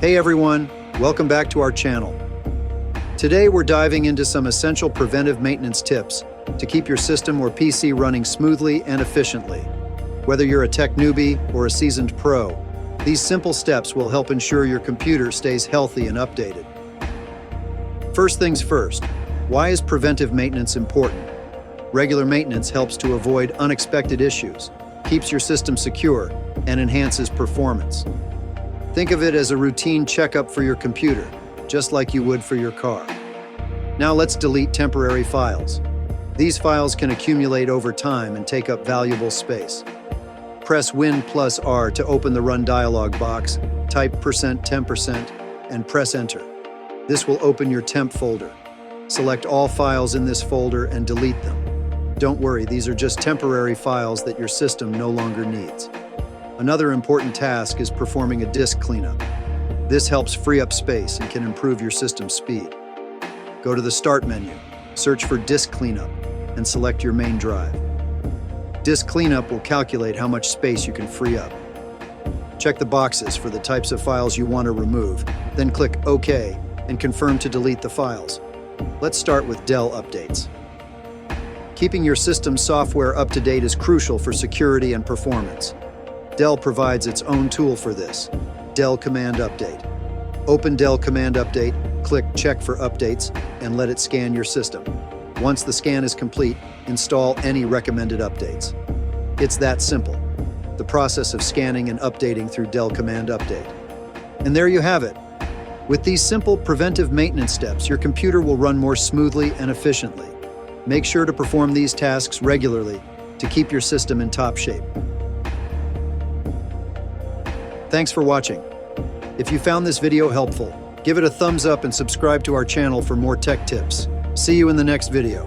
Hey everyone, welcome back to our channel. Today we're diving into some essential preventive maintenance tips to keep your system or PC running smoothly and efficiently. Whether you're a tech newbie or a seasoned pro, these simple steps will help ensure your computer stays healthy and updated. First things first, why is preventive maintenance important? Regular maintenance helps to avoid unexpected issues, keeps your system secure, and enhances performance. Think of it as a routine checkup for your computer, just like you would for your car. Now let's delete temporary files. These files can accumulate over time and take up valuable space. Press Win+R to open the Run dialog box, type %temp% and press Enter. This will open your Temp folder. Select all files in this folder and delete them. Don't worry, these are just temporary files that your system no longer needs. Another important task is performing a disk cleanup. This helps free up space and can improve your system's speed. Go to the Start menu, search for Disk Cleanup, and select your main drive. Disk Cleanup will calculate how much space you can free up. Check the boxes for the types of files you want to remove, then click OK and confirm to delete the files. Let's start with Dell updates. Keeping your system's software up to date is crucial for security and performance. Dell provides its own tool for this, Dell Command Update. Open Dell Command Update, click Check for Updates, and let it scan your system. Once the scan is complete, install any recommended updates. It's that simple, the process of scanning and updating through Dell Command Update. And there you have it. With these simple preventive maintenance steps, your computer will run more smoothly and efficiently. Make sure to perform these tasks regularly to keep your system in top shape. Thanks for watching. If you found this video helpful, give it a thumbs up and subscribe to our channel for more tech tips. See you in the next video.